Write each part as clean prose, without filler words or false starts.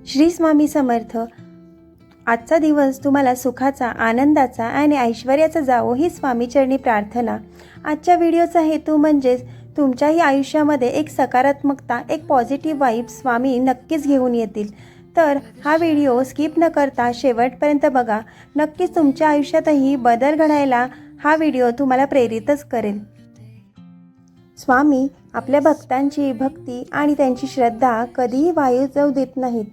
श्री स्वामी समर्थ. आजचा दिवस तुम्हाला सुखाचा, आनंदाचा आणि ऐश्वर्याचा जावो ही स्वामीचरणी प्रार्थना. आजच्या व्हिडिओचा हेतू म्हणजेच तुमच्याही आयुष्यामध्ये एक सकारात्मकता, एक पॉझिटिव्ह वाईब स्वामी नक्कीच घेऊन येतील. तर हा व्हिडिओ स्किप न करता शेवटपर्यंत बघा. नक्कीच तुमच्या आयुष्यातही बदल घडायला हा व्हिडिओ तुम्हाला प्रेरितच करेल. स्वामी आपल्या भक्तांची भक्ती आणि त्यांची श्रद्धा कधीही वायू जाऊ देत नाहीत.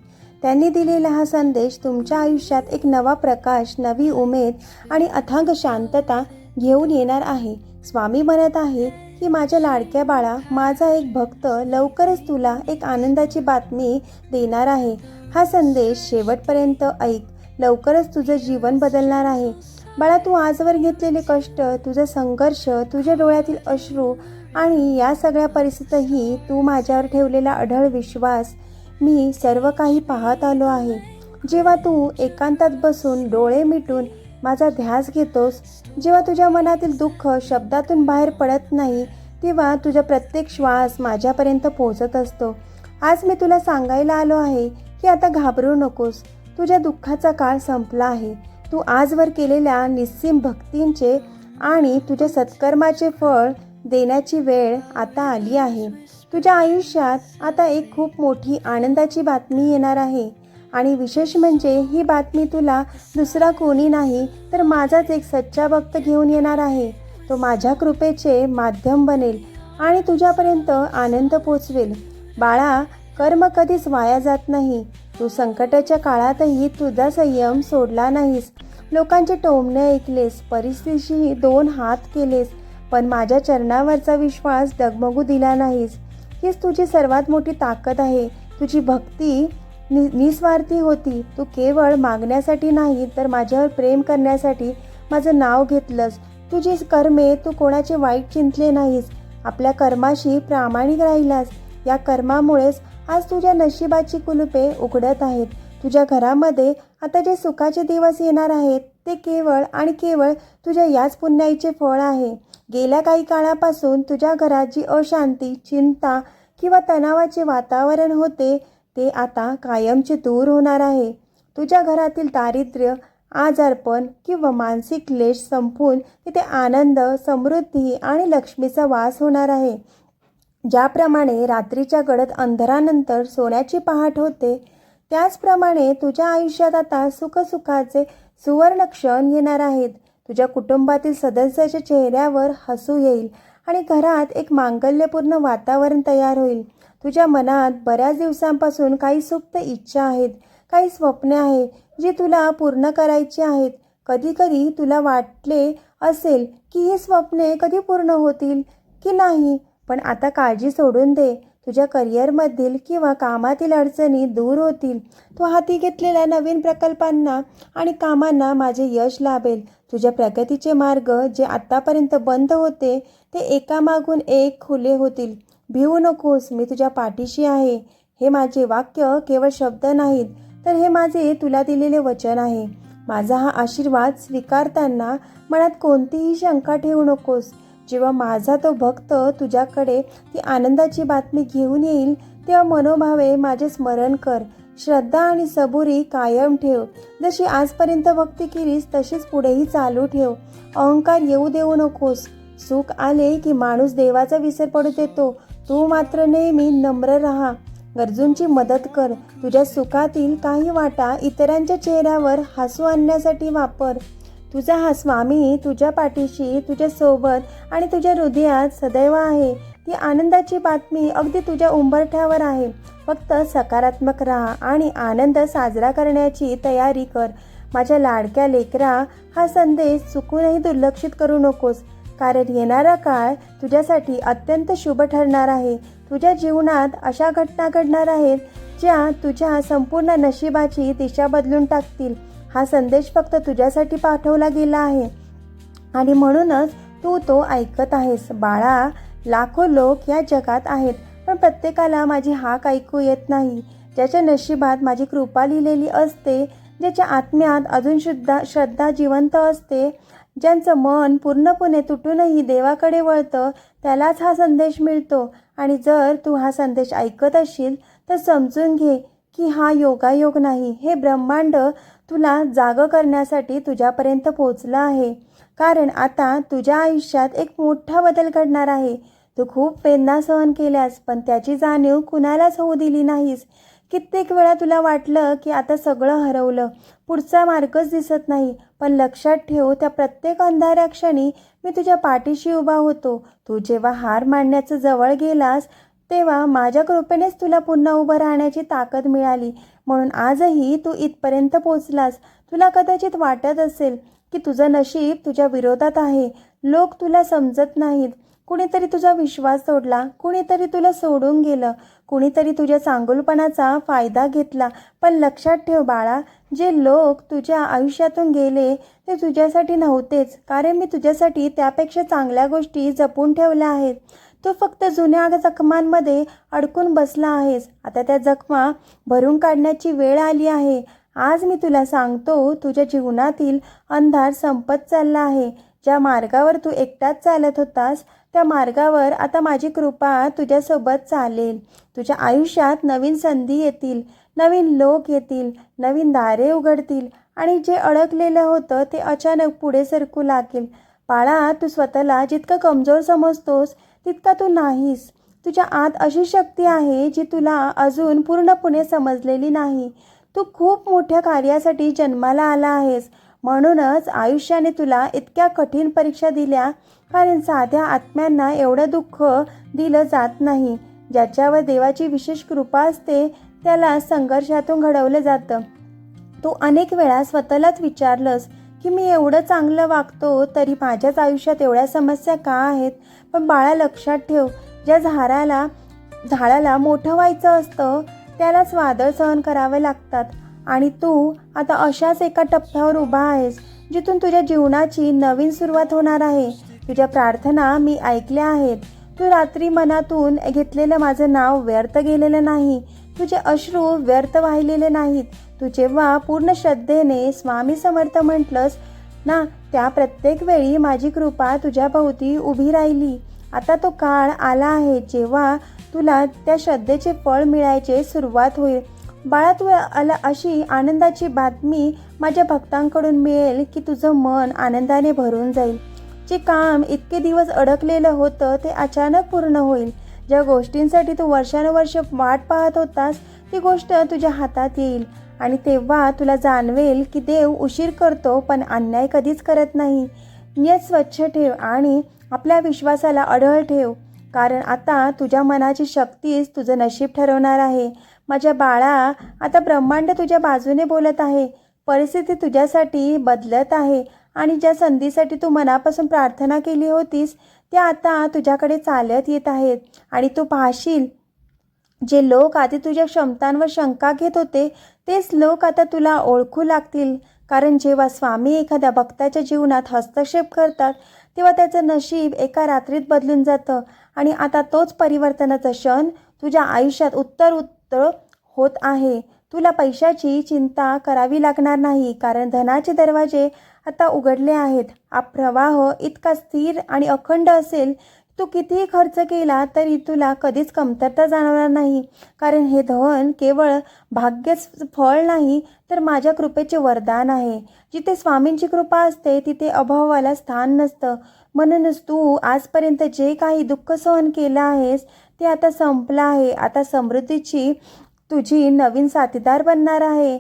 त्यांनी दिलेला हा संदेश तुमच्या आयुष्यात एक नवा प्रकाश, नवी उमेद आणि अथांग शांतता घेऊन येणार आहे. स्वामी म्हणत आहे की माझ्या लाडक्या बाळा, माझा एक भक्त लवकरच तुला एक आनंदाची बातमी देणार आहे. हा संदेश शेवटपर्यंत ऐक. लवकरच तुझं जीवन बदलणार आहे. बाळा, तू आजवर घेतलेले कष्ट, तुझा संघर्ष, तुझ्या डोळ्यातील अश्रू आणि या सगळ्या परिस्थितीतही तू माझ्यावर ठेवलेला अढळ विश्वास, मी सर्व काही पाहत आलो आहे. जेव्हा तू एकांतात बसून डोळे मिटून माझा ध्यास घेतोस, जेव्हा तुझ्या मनातील दुःख शब्दातून बाहेर पडत नाही, तेव्हा तुझा प्रत्येक श्वास माझ्यापर्यंत पोहोचत असतो. आज मी तुला सांगायला आलो आहे की आता घाबरू नकोस. तुझ्या दुःखाचा काळ संपला आहे. तू आजवर केलेल्या निस्सीम भक्तींचे आणि तुझ्या सत्कर्माचे फळ देण्याची वेळ आता आली आहे. तुझ्या आयुष्यात आता एक खूप मोठी आनंदाची बातमी येणार आहे. आणि विशेष म्हणजे ही बातमी तुला दुसरा कोणी नाही तर माझाच एक सच्चा भक्त घेऊन येणार आहे. तो माझ्या कृपेचे माध्यम बनेल आणि तुझ्यापर्यंत आनंद पोचवेल. बाळा, कर्म कधीच वाया जात नाही. तू संकटाच्या काळातही तुझा संयम सोडला नाहीस. लोकांचे टोमणे ऐकलेस, परिस्थितीशी दोन हात केलेस, पण माझ्या चरणावरचा विश्वास डगमगू दिला नाहीस. हीच तुझी सर्वात मोठी ताकद आहे. तुझी भक्ती निस्वार्थी होती. तू केवळ मागण्यासाठी नाही तर माझ्यावर प्रेम करण्यासाठी माझं नाव घेतलंस. तुझी कर्मे, तू कोणाचे वाईट चिंतले नाहीस. आपल्या कर्माशी प्रामाणिक राहिलास. या कर्मामुळेच आज तुझ्या नशिबाची कुलुपे उघडत आहेत. तुझ्या घरामध्ये आता जे सुखाचे दिवस येणार आहेत ते केवळ आणि केवळ तुझ्या याच पुण्याईचे फळ आहे. गेल्या काही काळापासून तुझ्या घरात जी अशांती, चिंता किंवा तणावाचे वातावरण होते ते आता कायमचे दूर होणार आहे. तुझ्या घरातील दारिद्र्य, आजारपण किंवा मानसिक क्लेश संपून तिथे आनंद, समृद्धी आणि लक्ष्मीचा वास होणार आहे. ज्याप्रमाणे रात्रीच्या गडद अंधारानंतर सोन्याची पहाट होते, त्याचप्रमाणे तुझ्या आयुष्यात आता सुखसुखाचे सुवर्ण क्षण येणार आहेत. तुझ्या कुटुंबातील सदस्याच्या चेहऱ्यावर हसू येईल आणि घरात एक मांगल्यपूर्ण वातावरण तयार होईल. तुझ्या मनात बऱ्याच दिवसांपासून काही सुप्त इच्छा आहेत, काही स्वप्ने आहेत जी तुला पूर्ण करायची आहेत. कधीकधी तुला वाटले असेल की ही स्वप्ने कधी पूर्ण होतील की नाही, पण आता काळजी सोडून दे. तुझ्या करिअरमधील किंवा कामातील अडचणी दूर होतील. तू हाती घेतलेल्या नवीन प्रकल्पांना आणि कामांना माझे यश लाभेल. तुझ्या प्रगतीचे मार्ग जे आत्तापर्यंत बंद होते ते एकामागून एक खुले होतील. भिवू नकोस, मी तुझ्या पाठीशी आहे. हे माझे वाक्य केवळ शब्द नाहीत, तर हे माझे तुला दिलेले वचन आहे. माझा हा आशीर्वाद स्वीकारताना मनात कोणतीही शंका ठेवू नकोस. जेव्हा माझा तो भक्त तुझ्याकडे ती आनंदाची बातमी घेऊन येईल, तेव्हा मनोभावे माझे स्मरण कर. श्रद्धा आणि सबुरी कायम ठेव. जशी आजपर्यंत भक्ती केलीस तशीच पुढेही चालू ठेव. अहंकार येऊ देऊ नकोस. सुख आले की माणूस देवाचा विसर पडू देतो. तू मात्र नेहमी नम्र राहा. गरजूंची मदत कर. तुझ्या सुखातील काही वाटा इतरांच्या चेहऱ्यावर हसू आणण्यासाठी वापर. तुझा हा स्वामी तुझ्या पाठीशी, तुझ्या सोबत आणि तुझ्या हृदयात सदैव आहे. ती आनंदाची बातमी अगदी तुझ्या उंबरठ्यावर आहे. फक्त सकारात्मक राहा आणि आनंद साजरा करण्याची तयारी कर. माझ्या लाडक्या लेकरा, हा संदेश चुकूनही दुर्लक्षित करू नकोस, कारण येणारा काळ तुझ्यासाठी अत्यंत शुभ ठरणार आहे. तुझ्या जीवनात अशा घटना घडणार आहेत ज्या तुझ्या संपूर्ण नशिबाची दिशा बदलून टाकतील. हा संदेश फक्त तुझ्यासाठी पाठवला गेला आहे आणि म्हणूनच तू तो ऐकत आहेस. बाळा, लाखो लोक या जगात आहेत, पण प्रत्येकाला माझी हाक ऐकू येत नाही. ज्याच्या नशिबात माझी कृपा लिहिलेली असते, ज्याच्या आत्म्यात अजून श्रद्धा जिवंत असते, ज्यांचं मन पूर्णपणे तुटूनही देवाकडे वळतं, त्यालाच हा संदेश मिळतो. आणि जर तू हा संदेश ऐकत असशील तर समजून घे की हा योगायोग नाही, हे ब्रह्मांड तुला जागं करण्यासाठी तुझ्यापर्यंत पोचलं आहे. कारण आता तुझ्या आयुष्यात एक मोठा बदल घडणार आहे. तू खूप वेदना सहन केल्यास पण त्याची जाणीव कुणालाच होऊ दिली नाहीस. कित्येक वेळा तुला वाटलं की आता सगळं हरवलं, पुढचा मार्गच दिसत नाही. पण लक्षात ठेव, त्या प्रत्येक अंधाऱ्या क्षणी मी तुझ्या पाठीशी उभा होतो. तू जेव्हा हार मानण्याचं जवळ गेलास तेव्हा माझ्या कृपेनेच तुला पुन्हा उभं राहण्याची ताकद मिळाली. म्हणून आजही तू इथपर्यंत पोचलास. तुला कदाचित वाटत असेल की तुझं नशीब तुझ्या विरोधात आहे. लोक तुला समजत नाहीत. कुणीतरी तुझा विश्वास तोडला, कुणीतरी तुला सोडून गेलं, कुणीतरी तुझ्या चांगुलपणाचा फायदा घेतला. पण लक्षात ठेव बाळा, जे लोक तुझ्या आयुष्यातून गेले ते तुझ्यासाठी नव्हतेच, कारण मी तुझ्यासाठी त्यापेक्षा चांगल्या गोष्टी जपून ठेवल्या आहेत. तू फक्त जुन्या जखमांमध्ये अडकून बसला आहेस. आता त्या जखमा भरून काढण्याची वेळ आली आहे. आज मी तुला सांगतो, तुझ्या जीवनातील अंधार संपत चालला आहे. ज्या मार्गावर तू एकटाच चालत होतास त्या मार्गावर आता माझी कृपा तुझ्यासोबत चालेल. तुझ्या आयुष्यात नवीन संधी येतील, नवीन लोक येतील, नवीन दारे उघडतील आणि जे अडकलेलं होतं ते अचानक पुढे सरकू लागेल. बाळा, तू स्वतःला जितकं कमजोर समजतोस तितका तू नाहीस. तुझ्या आत अशी शक्ती आहे जी तुला अजून पूर्णपणे समजलेली नाही. तू खूप मोठ्या कार्यासाठी जन्माला आला आहेस. म्हणूनच आयुष्याने तुला इतक्या कठीण परीक्षा दिल्या, कारण साध्या आत्म्यांना एवढं दुःख दिलं जात नाही. ज्याच्यावर देवाची विशेष कृपा असते त्याला संघर्षातून घडवलं जातं. तू अनेक वेळा स्वतःलाच विचारलंस की मी एवढं चांगलं वागतो तरी माझ्याच आयुष्यात एवढ्या समस्या का आहेत. पण बाळा, लक्षात ठेव, ज्या झाडाला मोठं व्हायचं असतं त्यालाच वादळ सहन करावे लागतात. आणि तू आता अशाच एका टप्प्यावर उभा आहेस जिथून तुझ्या जीवनाची नवीन सुरुवात होणार आहे. तुझ्या प्रार्थना मी ऐकल्या आहेत. तू रात्री मनातून घेतलेलं माझं नाव व्यर्थ गेलेलं नाही. तुझे अश्रू व्यर्थ वाहिलेले नाहीत. तू जेव्हा पूर्ण श्रद्धेने स्वामी समर्थ म्हटलंस ना, त्या प्रत्येक वेळी माझी कृपा तुझ्या भोवती उभी राहिली. आता तो काळ आला आहे जेव्हा तुला त्या श्रद्धेचे फळ मिळायचे सुरुवात होईल. बाळा, तुला अशी आनंदाची बातमी माझ्या भक्तांकडून मिळेल की तुझं मन आनंदाने भरून जाईल. जे काम इतके दिवस अडकलेलं होतं ते अचानक पूर्ण होईल. ज्या गोष्टींसाठी तू वर्षानुवर्ष वाट पाहत होतास ती गोष्ट तुझ्या हातात येईल. आणि तेव्हा तुला जाणवेल की देव उशीर करतो पण अन्याय कधीच करत नाही. नियत स्वच्छ ठेव आणि आपल्या विश्वासाला अढळ ठेव, कारण आता तुझ्या मनाची शक्तीच तुझं नशीब ठरवणार आहे. माझ्या बाळा, आता ब्रह्मांड तुझ्या बाजूने बोलत आहे. परिस्थिती तुझ्यासाठी बदलत आहे आणि ज्या संधीसाठी तू मनापासून प्रार्थना केली होतीस त्या आता तुझ्याकडे चालत येत आहेत. आणि तू पाहशील, जे लोक आधी तुझ्या क्षमतांवर शंका घेत होते तेच लोक आता तुला ओळखू लागतील. कारण जेव्हा स्वामी एखाद्या भक्ताच्या जीवनात हस्तक्षेप करतात तेव्हा त्याचं नशीब एका रात्रीत बदलून जातं. आणि आता तोच परिवर्तनाचा क्षण तुझ्या आयुष्यात उत्तर होत आहे. तुला पैशाची चिंता करावी लागणार नाही, कारण धनाचे दरवाजे आता उघडले आहेत. हा प्रवाह इतका स्थिर आणि अखंड असेल, तू कितीही खर्च केला तरी तुला कधीच कमतरता जाणवणार नाही. कारण हे धन केवळ भाग्यच फळ नाही तर माझ्या कृपेचे वरदान आहे. जिथे स्वामींची कृपा असते तिथे अभावाला स्थान नसतं. म्हणूनच तू आजपर्यंत जे काही दुःख सहन केलं आहेस ते आता संपलं आहे. आता समृद्धीची तुझी नवीन साथीदार बनणार आहे.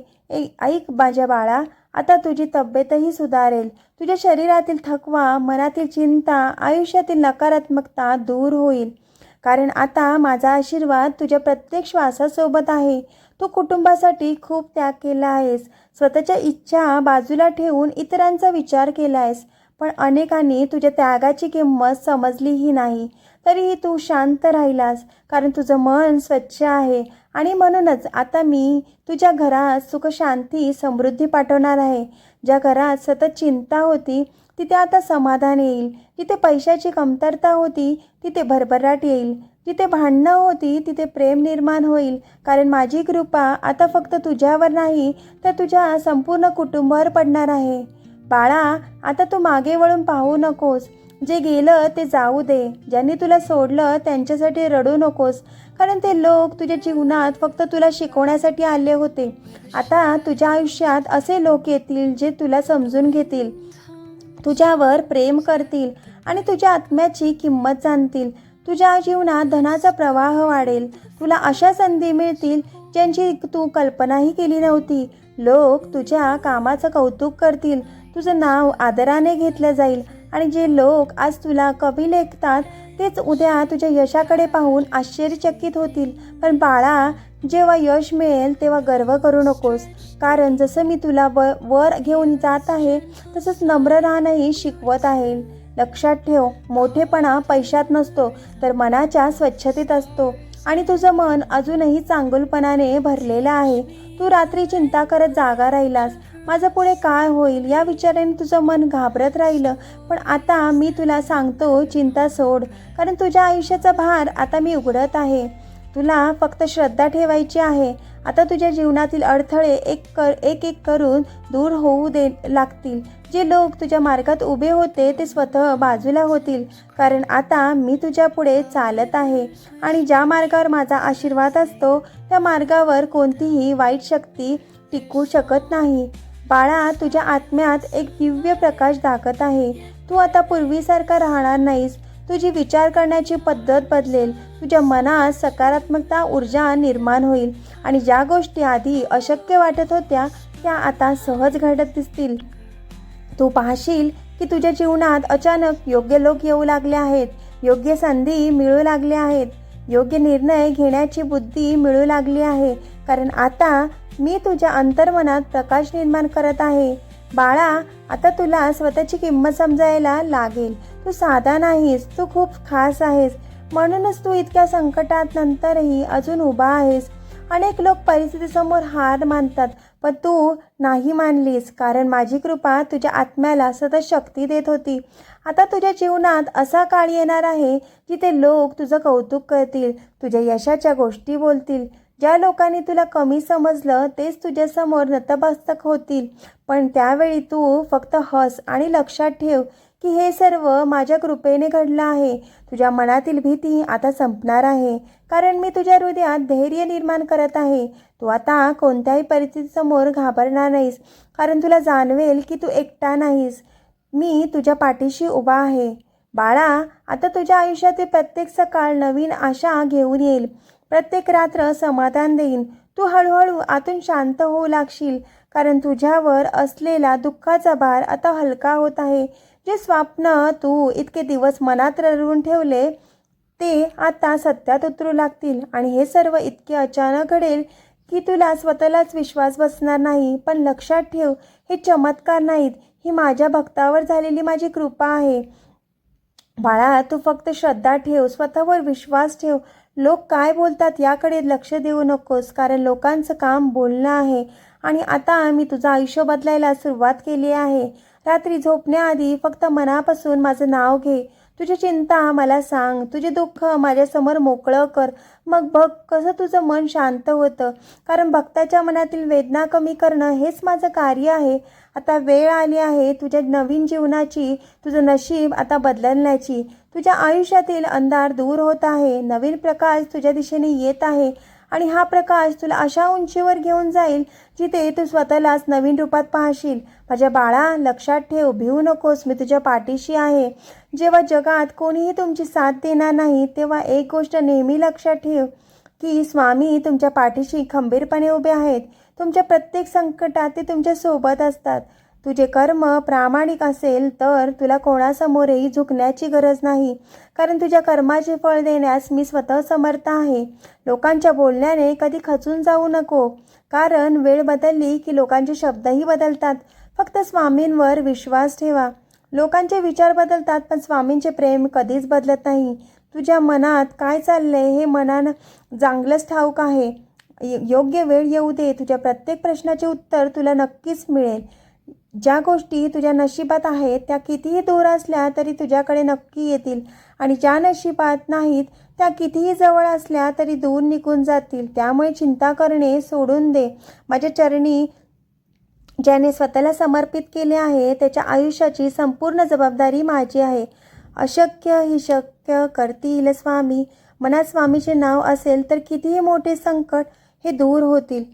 ऐक माझ्या बाळा, आता तुझी तब्येतही सुधारेल. तुझ्या शरीरातील थकवा, मनातील चिंता, आयुष्यातील नकारात्मकता दूर होईल. कारण आता माझा आशीर्वाद तुझ्या प्रत्येक श्वासासोबत आहे. तू कुटुंबासाठी खूप त्याग केला आहेस. स्वतःच्या इच्छा बाजूला ठेवून इतरांचा विचार केला आहेस. पण अनेकांनी तुझ्या त्यागाची किंमत समजलीही नाही. तरीही तू शांत राहिलास, कारण तुझं मन स्वच्छ आहे. आणि म्हणूनच आता मी तुझ्या घरात सुख, शांती, समृद्धी पाठवणार आहे. ज्या घरात सतत चिंता होती तिथे आता समाधान येईल. जिथे पैशाची कमतरता होती तिथे भरभराट येईल. जिथे भांडणं होती तिथे प्रेम निर्माण होईल. कारण माझी कृपा आता फक्त तुझ्यावर नाही तर तुझ्या संपूर्ण कुटुंबावर पडणार आहे. बाळा, आता तू मागे वळून पाहू नकोस. जे गेलं ते जाऊ दे. ज्यांनी तुला सोडलं त्यांच्यासाठी रडू नकोस, कारण ते लोक तुझ्या जीवनात फक्त तुला शिकवण्यासाठी आले होते. आता तुझ्या आयुष्यात असे लोक येतील जे तुला समजून घेतील, तुझ्यावर प्रेम करतील आणि तुझ्या आत्म्याची किंमत जाणतील. तुझ्या जीवनात धनाचा प्रवाह वाढेल. तुला अशा संधी मिळतील ज्यांची तू कल्पनाही केली नव्हती. लोक तुझ्या कामाचं कौतुक करतील, तुझं नाव आदराने घेतलं जाईल आणि जे लोक आज तुला कमी लेखतात तेच उद्या तुझ्या यशाकडे पाहून आश्चर्यचकित होतील. पण बाळा, जेव्हा यश मिळेल तेव्हा गर्व करू नकोस, कारण जसं मी तुला वर घेऊन जात आहे तसंच नम्र राहणंही शिकवत आहे. लक्षात ठेव, मोठेपणा पैशात नसतो तर मनाच्या स्वच्छतेत असतो आणि तुझं मन अजूनही चांगुलपणाने भरलेलं आहे. तू रात्री चिंता करत जागा राहिलास, माझं पुढे काय होईल या विचाराने तुझं मन घाबरत राहिलं. पण आता मी तुला सांगतो, चिंता सोड, कारण तुझ्या आयुष्याचा भार आता मी उघडत आहे. तुला फक्त श्रद्धा ठेवायची आहे. आता तुझ्या जीवनातील अडथळे एक एक करून दूर होऊ लागतील. जे लोक तुझ्या मार्गात उभे होते ते स्वतः बाजूला होतील, कारण आता मी तुझ्या पुढे चालत आहे आणि ज्या मार्गावर माझा आशीर्वाद असतो त्या मार्गावर कोणतीही वाईट शक्ती टिकू शकत नाही. बाळा, तुझ्या आत्म्यात एक दिव्य प्रकाश दागत आहे. तू आता पूर्वीसारखा राहणार नाहीस. तुझी विचार करण्याची पद्धत बदलेल. तुझ्या मनात सकारात्मकता ऊर्जा निर्माण होईल आणि ज्या गोष्टी आधी अशक्य वाटत होत्या त्या आता सहज घडत दिसतील. तू पाहशील की तुझ्या जीवनात अचानक योग्य लोक येऊ लागले आहेत, योग्य संधी मिळू लागल्या आहेत, योग्य निर्णय घेण्याची बुद्धी मिळू लागली आहे, कारण आता मी तुझ्या अंतर्मनात प्रकाश निर्माण करत आहे. बाळा, आता तुला स्वतःची किंमत समजायला लागेल. तू साधा नाहीस, तू खूप खास आहेस. म्हणूनच तू इतक्या संकटात नंतरही अजून उभा आहेस. अनेक लोक परिस्थितीसमोर हार मानतात, पण तू नाही मानलीस, कारण माझी कृपा तुझ्या आत्म्याला सतत शक्ती देत होती. आता तुझ्या जीवनात असा काळ येणार आहे जिथे लोक तुझं कौतुक करतील, तुझ्या यशाच्या गोष्टी बोलतील. ज्या लोकांनी तुला कमी समजलं तेच तुझ्यासमोर नतमस्तक होतील. पण त्यावेळी तू फक्त हस आणि लक्षात ठेव की हे सर्व माझ्या कृपेने घडलं आहे. तुझ्या मनातील भीती आता संपणार आहे, कारण मी तुझ्या हृदयात धैर्य निर्माण करत आहे. तू आता कोणत्याही परिस्थितीसमोर घाबरणार नाहीस, कारण तुला जाणवेल की तू एकटा नाहीस. मी तुझ्या पाठीशी उभा आहे. बाळा, आता तुझ्या आयुष्यातील प्रत्येक सकाळ नवीन आशा घेऊन येईल. प्रत्येक रात्र समाधान देईन. तू हळूहळू आतून शांत होऊ लागशील, कारण तुझ्यावर असलेला दुःखाचा भार आता हलका होत आहे. जे स्वप्न तू इतके दिवस मनात रडवून ठेवले ते आता सत्यात उतरू लागतील आणि हे सर्व इतके अचानक घडेल की तुला स्वतःलाच विश्वास बसणार नाही. पण लक्षात ठेव, हे चमत्कार नाहीत, ही माझ्या भक्तावर झालेली माझी कृपा आहे. बाळा, तू फक्त श्रद्धा ठेव, स्वतःवर विश्वास ठेव. लोक काय बोलतात याकडे लक्ष देऊ नकोस, कारण लोकांचं काम बोलणं आहे आणि आता मी तुझं आयुष्य बदलायला सुरुवात केली आहे. रात्री झोपण्याआधी फक्त मनापासून माझं नाव घे. तुझी चिंता मला सांग, तुझे दुःख माझ्यासमोर मोकळं कर. मग बघ कसं तुझं मन शांत होतं, कारण भक्ताच्या मनातील वेदना कमी करणं हेच माझं कार्य आहे. आता वेळ आली आहे तुझ्या नवीन जीवनाची, तुझं नशीब आता बदलण्याची. तुझ्या आयुष्यातील अंधार दूर होत आहे, नवीन प्रकाश तुझ्या दिशेने येत आहे आणि हा प्रकाश तुला अशा उंचीवर घेऊन जाईल जिथे तू स्वतःलाच नवीन रूपात पाहशील. माझ्या बाळा, लक्षात ठेव, भिवू नकोस, मी तुझ्या पाठीशी आहे. जेव्हा जगात कोणीही तुमची साथ देणार नाही तेव्हा एक गोष्ट नेहमी लक्षात ठेव की स्वामी तुमच्या पाठीशी खंबीरपणे उभे आहेत. तुमच्या प्रत्येक संकटात ते तुमच्या सोबत असतात. तुझे कर्म प्रामाणिक असेल तर तुला कोणासमोरही झुकण्याची गरज नाही, कारण तुझ्या कर्माचे फळ देण्यास मी स्वतः समर्थ आहे. लोकांच्या बोलण्याने कधी खचून जाऊ नको, कारण वेळ बदलली की लोकांचे शब्दही बदलतात. फक्त स्वामींवर विश्वास ठेवा. लोकांचे विचार बदलतात पण स्वामींचे प्रेम कधीच बदलत नाही. तुझ्या मनात काय चाललंय हे मनानं चांगलंच ठाऊक आहे. योग्य वेळ येऊ दे, तुझ्या प्रत्येक प्रश्नाचे उत्तर तुला नक्कीच मिळेल. ज्या गोष्टी तुझ्या नशिबात आहेत त्या कितीही दूर असल्या तरी तुझ्याकडे नक्की येतील आणि ज्या नशिबात नाहीत त्या कितीही जवळ असल्या तरी दूर निघून जातील. त्यामुळे चिंता करणे सोडून दे. माझ्या चरणी ज्याने स्वतःला समर्पित केले आहे त्याच्या आयुष्याची संपूर्ण जबाबदारी माझी आहे. अशक्य ही शक्य करतील स्वामी. मनात स्वामीचे नाव असेल तर कितीही मोठे संकट हे दूर होतील.